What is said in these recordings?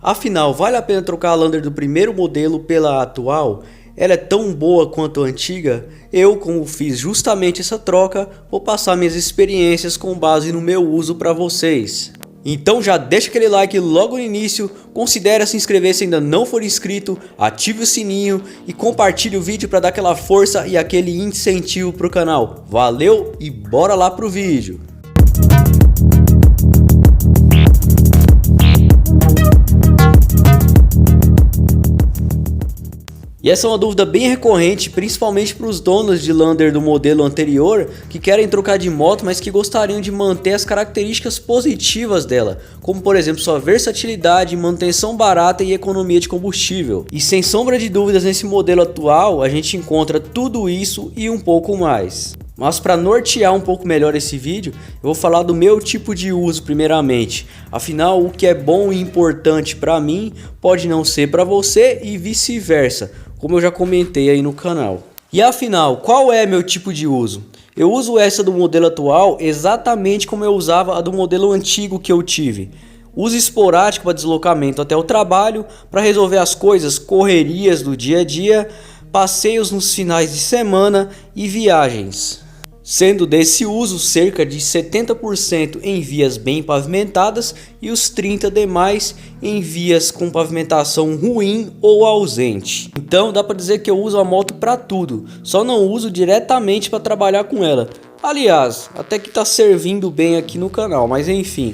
Afinal, vale a pena trocar a Lander do primeiro modelo pela atual? Ela é tão boa quanto a antiga? Eu, como fiz justamente essa troca, vou passar minhas experiências com base no meu uso para vocês. Então já deixa aquele like logo no início, considere se inscrever se ainda não for inscrito, ative o sininho e compartilhe o vídeo para dar aquela força e aquele incentivo para o canal. Valeu e bora lá pro vídeo! E essa é uma dúvida bem recorrente, principalmente para os donos de Lander do modelo anterior que querem trocar de moto, mas que gostariam de manter as características positivas dela, como por exemplo sua versatilidade, manutenção barata e economia de combustível. E sem sombra de dúvidas, nesse modelo atual a gente encontra tudo isso e um pouco mais. Mas para nortear um pouco melhor esse vídeo, eu vou falar do meu tipo de uso primeiramente. Afinal, o que é bom e importante para mim pode não ser para você e vice-versa, como eu já comentei aí no canal. E afinal, qual é meu tipo de uso? Eu uso essa do modelo atual exatamente como eu usava a do modelo antigo que eu tive. Uso esporádico para deslocamento até o trabalho, para resolver as coisas, correrias do dia a dia, passeios nos finais de semana e viagens. Sendo desse uso cerca de 70% em vias bem pavimentadas e os 30% demais em vias com pavimentação ruim ou ausente. Então dá para dizer que eu uso a moto para tudo, só não uso diretamente para trabalhar com ela. Aliás, até que está servindo bem aqui no canal, mas enfim.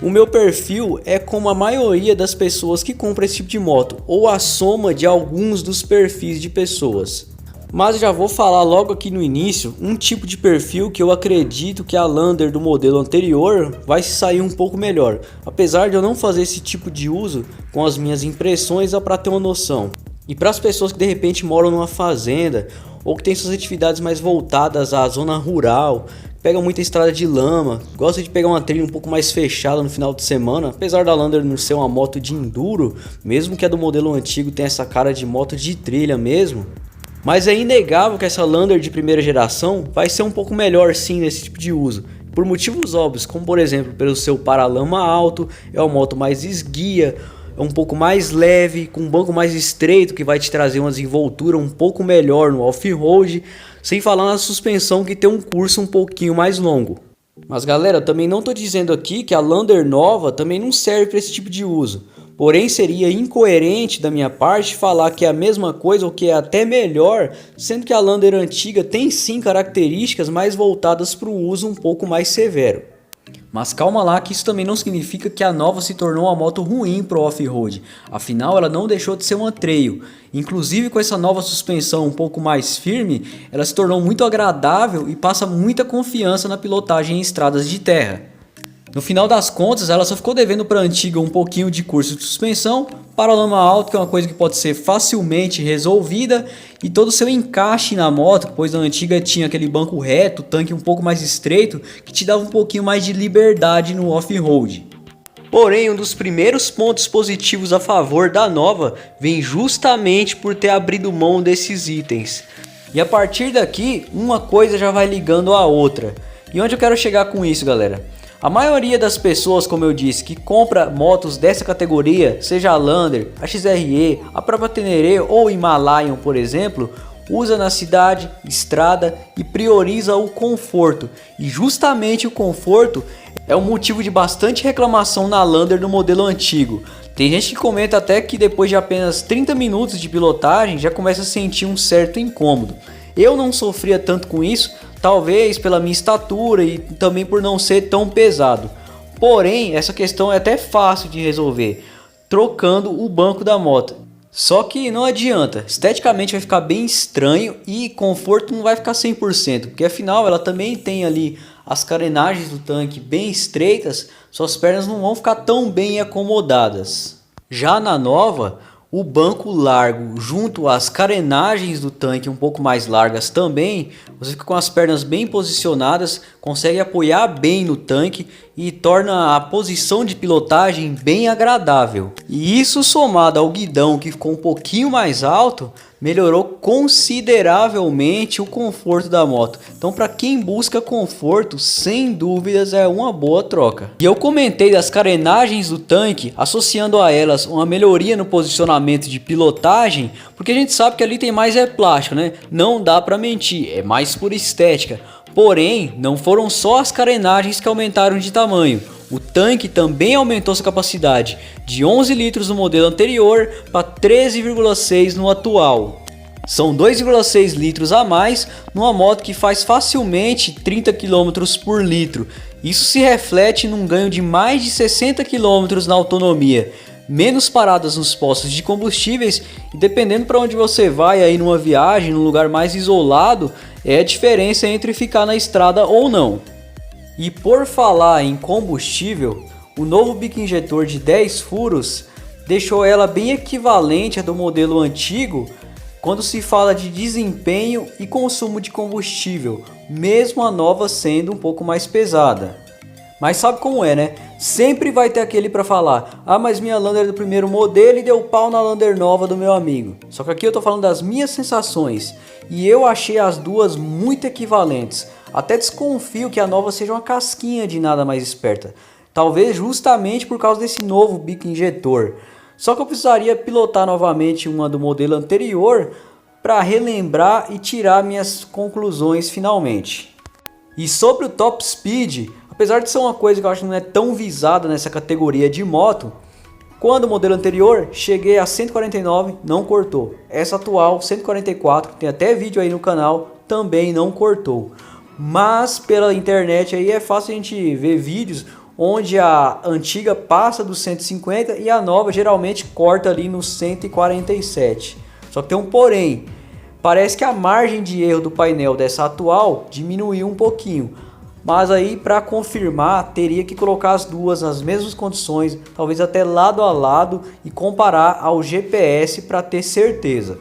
O meu perfil é como a maioria das pessoas que compram esse tipo de moto, ou a soma de alguns dos perfis de pessoas. Mas já vou falar logo aqui no início um tipo de perfil que eu acredito que a Lander do modelo anterior vai se sair um pouco melhor. Apesar de eu não fazer esse tipo de uso com as minhas impressões, dá para ter uma noção. E para as pessoas que de repente moram numa fazenda ou que tem suas atividades mais voltadas à zona rural, pega muita estrada de lama, gosta de pegar uma trilha um pouco mais fechada no final de semana, apesar da Lander não ser uma moto de enduro, mesmo que a do modelo antigo tenha essa cara de moto de trilha mesmo. Mas é inegável que essa Lander de primeira geração vai ser um pouco melhor sim nesse tipo de uso, por motivos óbvios, como por exemplo pelo seu paralama alto, é uma moto mais esguia, é um pouco mais leve, com um banco mais estreito que vai te trazer uma desenvoltura um pouco melhor no off-road, sem falar na suspensão que tem um curso um pouquinho mais longo. Mas galera, eu também não estou dizendo aqui que a Lander nova também não serve para esse tipo de uso. Porém, seria incoerente da minha parte falar que é a mesma coisa ou que é até melhor, sendo que a Lander antiga tem sim características mais voltadas para um uso um pouco mais severo. Mas calma lá, que isso também não significa que a nova se tornou uma moto ruim para o off-road. Afinal, ela não deixou de ser uma trail. Inclusive, com essa nova suspensão um pouco mais firme, ela se tornou muito agradável e passa muita confiança na pilotagem em estradas de terra. No final das contas, ela só ficou devendo para a antiga um pouquinho de curso de suspensão, paralama alto, que é uma coisa que pode ser facilmente resolvida, e todo o seu encaixe na moto, pois a antiga tinha aquele banco reto, tanque um pouco mais estreito, que te dava um pouquinho mais de liberdade no off-road. Porém, um dos primeiros pontos positivos a favor da nova vem justamente por ter abrido mão desses itens. E a partir daqui, uma coisa já vai ligando a outra. E onde eu quero chegar com isso, galera? A maioria das pessoas, como eu disse, que compra motos dessa categoria, seja a Lander, a XRE, a própria Teneré ou Himalayan, por exemplo, usa na cidade, estrada e prioriza o conforto. E justamente o conforto é um motivo de bastante reclamação na Lander do modelo antigo. Tem gente que comenta até que depois de apenas 30 minutos de pilotagem já começa a sentir um certo incômodo. Eu não sofria tanto com isso, talvez pela minha estatura e também por não ser tão pesado. Porém, essa questão é até fácil de resolver, trocando o banco da moto. Só que não adianta, esteticamente vai ficar bem estranho e conforto não vai ficar 100%, porque afinal ela também tem ali as carenagens do tanque bem estreitas, suas pernas não vão ficar tão bem acomodadas. Já na nova, o banco largo junto às carenagens do tanque um pouco mais largas também, você fica com as pernas bem posicionadas, consegue apoiar bem no tanque e torna a posição de pilotagem bem agradável. E isso, somado ao guidão que ficou um pouquinho mais alto, melhorou consideravelmente o conforto da moto. Então, para quem busca conforto, sem dúvidas é uma boa troca. E eu comentei das carenagens do tanque, associando a elas uma melhoria no posicionamento de pilotagem, porque a gente sabe que ali tem mais plástico, né? Não dá para mentir, é mais por estética. Porém, não foram só as carenagens que aumentaram de tamanho. O tanque também aumentou sua capacidade de 11 litros no modelo anterior para 13,6 no atual. São 2,6 litros a mais numa moto que faz facilmente 30 km por litro. Isso se reflete num ganho de mais de 60 km na autonomia, menos paradas nos postos de combustíveis, e dependendo para onde você vai aí numa viagem, num lugar mais isolado, é a diferença entre ficar na estrada ou não. E por falar em combustível, o novo bico injetor de 10 furos deixou ela bem equivalente à do modelo antigo quando se fala de desempenho e consumo de combustível, mesmo a nova sendo um pouco mais pesada. Mas sabe como é, né? Sempre vai ter aquele para falar: ah, mas minha Lander é do primeiro modelo e deu pau na Lander nova do meu amigo. Só que aqui eu tô falando das minhas sensações, e eu achei as duas muito equivalentes. Até desconfio que a nova seja uma casquinha de nada mais esperta, talvez justamente por causa desse novo bico injetor. Só que eu precisaria pilotar novamente uma do modelo anterior para relembrar e tirar minhas conclusões finalmente. E sobre o top speed, apesar de ser uma coisa que eu acho que não é tão visada nessa categoria de moto, quando o modelo anterior cheguei a 149, não cortou. Essa atual 144, tem até vídeo aí no canal, também não cortou. Mas pela internet aí é fácil a gente ver vídeos onde a antiga passa dos 150 e a nova geralmente corta ali no 147. Só que tem um porém, parece que a margem de erro do painel dessa atual diminuiu um pouquinho. Mas aí, para confirmar, teria que colocar as duas nas mesmas condições, talvez até lado a lado, e comparar ao GPS para ter certeza.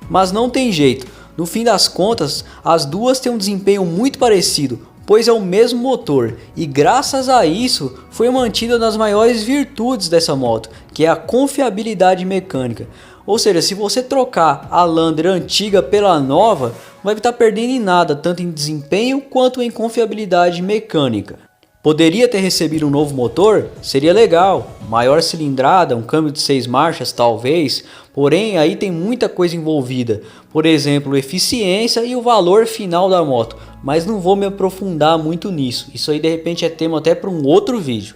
Mas não tem jeito, no fim das contas, as duas têm um desempenho muito parecido, pois é o mesmo motor, e graças a isso foi mantida uma das maiores virtudes dessa moto, que é a confiabilidade mecânica. Ou seja, se você trocar a Lander antiga pela nova, não vai estar perdendo em nada, tanto em desempenho quanto em confiabilidade mecânica. Poderia ter recebido um novo motor? Seria legal, maior cilindrada, um câmbio de 6 marchas talvez, porém aí tem muita coisa envolvida, por exemplo, eficiência e o valor final da moto, mas não vou me aprofundar muito nisso, isso aí de repente é tema até para um outro vídeo.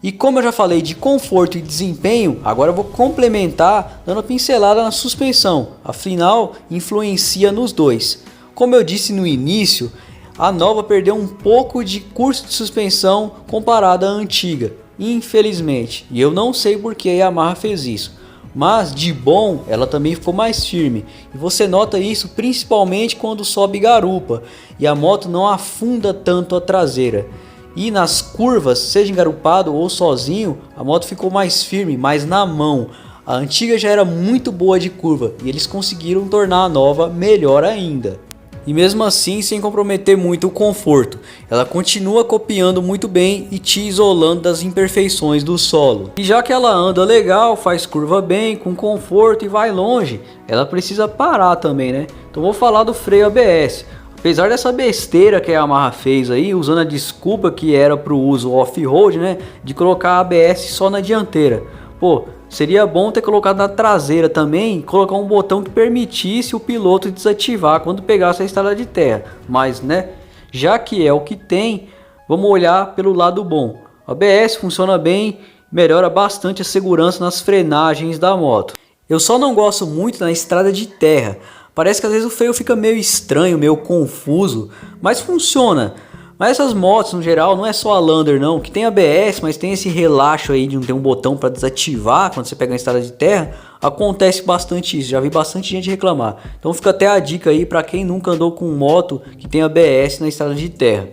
E como eu já falei de conforto e desempenho, agora eu vou complementar dando uma pincelada na suspensão, afinal influencia nos dois. Como eu disse no início, a nova perdeu um pouco de curso de suspensão comparada à antiga, infelizmente, e eu não sei por que a Yamaha fez isso. Mas de bom, ela também ficou mais firme, e você nota isso principalmente quando sobe garupa e a moto não afunda tanto a traseira. E nas curvas, seja engarupado ou sozinho, a moto ficou mais firme, mais na mão. A antiga já era muito boa de curva e eles conseguiram tornar a nova melhor ainda. E mesmo assim, sem comprometer muito o conforto, ela continua copiando muito bem e te isolando das imperfeições do solo. E já que ela anda legal, faz curva bem, com conforto e vai longe, ela precisa parar também, né? Então vou falar do freio ABS. Apesar dessa besteira que a Yamaha fez aí, usando a desculpa que era para o uso off-road, né, de colocar a ABS só na dianteira. Pô, seria bom ter colocado na traseira também, colocar um botão que permitisse o piloto desativar quando pegasse a estrada de terra. Mas, né, já que é o que tem, vamos olhar pelo lado bom. A ABS funciona bem, melhora bastante a segurança nas frenagens da moto. Eu só não gosto muito na estrada de terra. Parece que às vezes o freio fica meio estranho, meio confuso, mas funciona. Mas essas motos no geral, não é só a Lander não, que tem ABS, mas tem esse relaxo aí de não ter um botão para desativar quando você pega uma estrada de terra. Acontece bastante isso, já vi bastante gente reclamar. Então fica até a dica aí para quem nunca andou com moto que tem ABS na estrada de terra.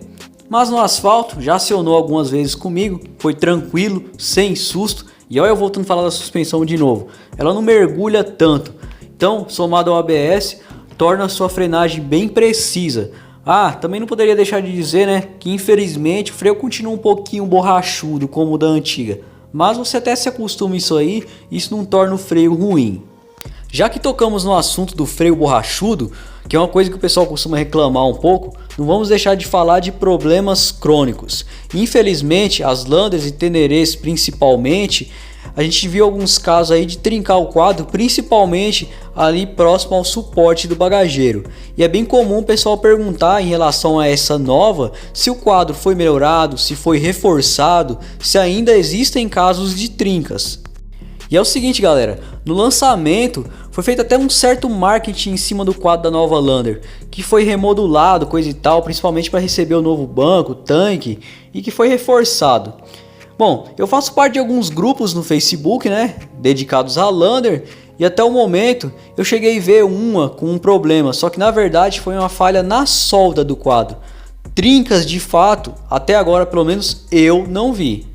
Mas no asfalto, já acionou algumas vezes comigo, foi tranquilo, sem susto. E olha eu voltando a falar da suspensão de novo, ela não mergulha tanto. Então, somado ao ABS, torna a sua frenagem bem precisa. Ah, também não poderia deixar de dizer, né, que infelizmente o freio continua um pouquinho borrachudo como o da antiga. Mas você até se acostuma isso aí, isso não torna o freio ruim. Já que tocamos no assunto do freio borrachudo, que é uma coisa que o pessoal costuma reclamar um pouco, não vamos deixar de falar de problemas crônicos. Infelizmente, as Landers e Tenerés principalmente, a gente viu alguns casos aí de trincar o quadro, principalmente ali próximo ao suporte do bagageiro. E é bem comum o pessoal perguntar em relação a essa nova, se o quadro foi melhorado, se foi reforçado, se ainda existem casos de trincas. E é o seguinte, galera, no lançamento foi feito até um certo marketing em cima do quadro da nova Lander, que foi remodulado, coisa e tal, principalmente para receber o novo banco, tanque, e que foi reforçado. Bom, eu faço parte de alguns grupos no Facebook, né, dedicados à Lander, e até o momento eu cheguei a ver uma com um problema, só que na verdade foi uma falha na solda do quadro. Trincas de fato, até agora pelo menos eu não vi.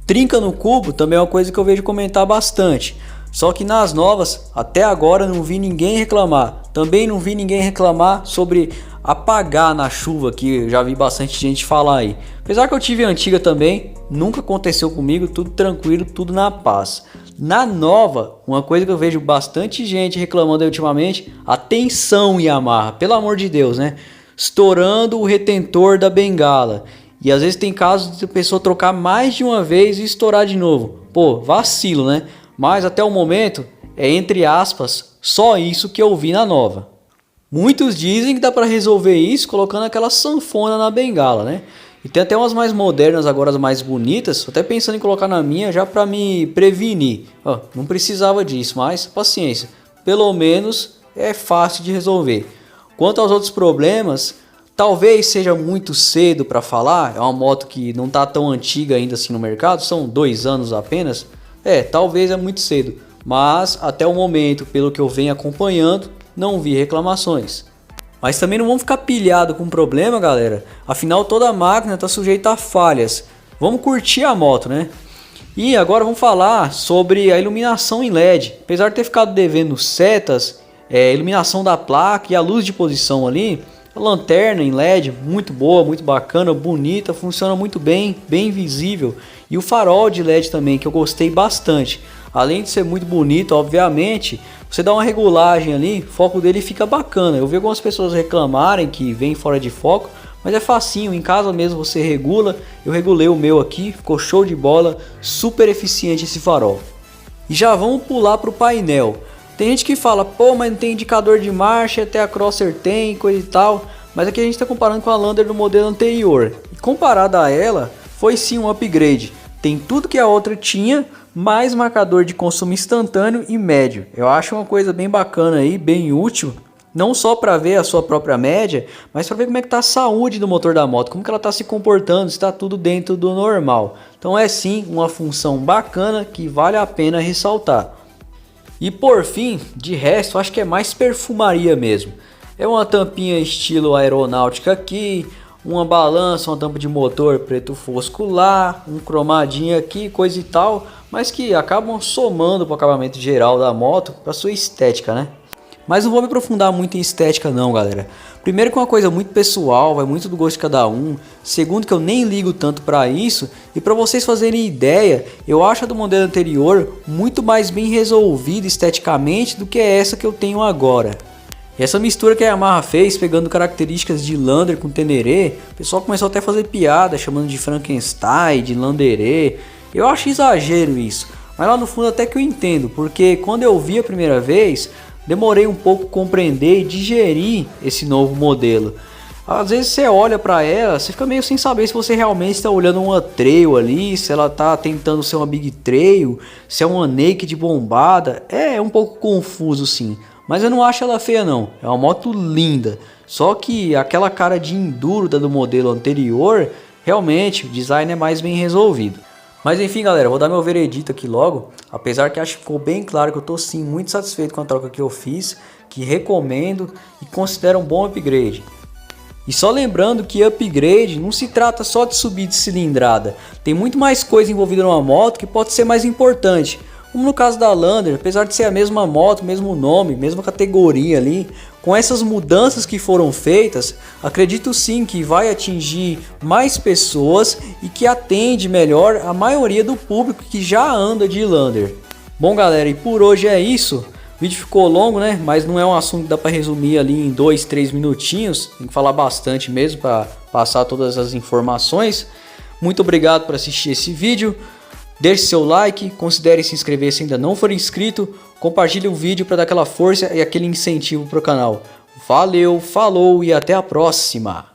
Trinca no cubo também é uma coisa que eu vejo comentar bastante. Só que nas novas, até agora não vi ninguém reclamar. Também não vi ninguém reclamar sobre apagar na chuva, que eu já vi bastante gente falar aí. Apesar que eu tive a antiga também, nunca aconteceu comigo, tudo tranquilo, tudo na paz. Na nova, uma coisa que eu vejo bastante gente reclamando aí ultimamente, a tensão Yamaha, pelo amor de Deus, né? Estourando o retentor da bengala. E às vezes tem casos de a pessoa trocar mais de uma vez e estourar de novo. Pô, vacilo, né? Mas até o momento é, entre aspas, só isso que eu vi na nova. Muitos dizem que dá para resolver isso colocando aquela sanfona na bengala, né? E tem até umas mais modernas agora, as mais bonitas. Tô até pensando em colocar na minha já para me prevenir. Ó, não precisava disso, mas paciência. Pelo menos é fácil de resolver. Quanto aos outros problemas, talvez seja muito cedo para falar. É uma moto que não tá tão antiga ainda assim no mercado, são 2 anos apenas. Talvez é muito cedo, mas até o momento, pelo que eu venho acompanhando, não vi reclamações. Mas também não vamos ficar pilhado com problema, galera. Afinal, toda a máquina está sujeita a falhas. Vamos curtir a moto, né? E agora vamos falar sobre a iluminação em LED. Apesar de ter ficado devendo setas, iluminação da placa e a luz de posição ali, a lanterna em LED, muito boa, muito bacana, bonita, funciona muito bem, bem visível. E o farol de LED também, que eu gostei bastante. Além de ser muito bonito, obviamente, você dá uma regulagem ali, o foco dele fica bacana. Eu vi algumas pessoas reclamarem que vem fora de foco, mas é facinho, em casa mesmo você regula. Eu regulei o meu aqui, ficou show de bola, super eficiente esse farol. E já vamos pular para o painel. Tem gente que fala, pô, mas não tem indicador de marcha, até a Crosser tem, coisa e tal. Mas aqui a gente está comparando com a Lander do modelo anterior. E comparada a ela, foi sim um upgrade. Tem tudo que a outra tinha, mais marcador de consumo instantâneo e médio. Eu acho uma coisa bem bacana aí, bem útil. Não só para ver a sua própria média, mas para ver como é que está a saúde do motor da moto, como que ela está se comportando, se está tudo dentro do normal. Então é sim uma função bacana que vale a pena ressaltar. E por fim, de resto, acho que é mais perfumaria mesmo. É uma tampinha estilo aeronáutica aqui, uma balança, uma tampa de motor preto fosco lá, um cromadinho aqui, coisa e tal, mas que acabam somando para o acabamento geral da moto, para sua estética, né? Mas não vou me aprofundar muito em estética não, galera. Primeiro que é uma coisa muito pessoal, vai muito do gosto de cada um. Segundo que eu nem ligo tanto para isso. E para vocês fazerem ideia, eu acho a do modelo anterior muito mais bem resolvida esteticamente do que essa que eu tenho agora. E essa mistura que a Yamaha fez, pegando características de Lander com Teneré, o pessoal começou até a fazer piada, chamando de Frankenstein, de Landeré. Eu acho exagero isso, mas lá no fundo até que eu entendo, porque quando eu vi a primeira vez, demorei um pouco a compreender e digerir esse novo modelo. Às vezes você olha para ela, você fica meio sem saber se você realmente está olhando uma trail ali, se ela está tentando ser uma big trail, se é uma naked bombada. É um pouco confuso sim, mas eu não acho ela feia não, é uma moto linda. Só que aquela cara de enduro da do modelo anterior, realmente o design é mais bem resolvido. Mas enfim, galera, vou dar meu veredito aqui logo. Apesar que acho que ficou bem claro que eu tô sim muito satisfeito com a troca que eu fiz, que recomendo e considero um bom upgrade. E só lembrando que upgrade não se trata só de subir de cilindrada. Tem muito mais coisa envolvida numa moto que pode ser mais importante. Como no caso da Lander, apesar de ser a mesma moto, mesmo nome, mesma categoria ali, Com essas mudanças que foram feitas, acredito sim que vai atingir mais pessoas e que atende melhor a maioria do público que já anda de Lander. Bom galera, e por hoje é isso. O vídeo ficou longo, né? Mas não é um assunto que dá para resumir ali em 2, 3 minutinhos. Tem que falar bastante mesmo para passar todas as informações. Muito obrigado por assistir esse vídeo. Deixe seu like, considere se inscrever se ainda não for inscrito. Compartilhe o vídeo para dar aquela força e aquele incentivo para o canal. Valeu, falou e até a próxima!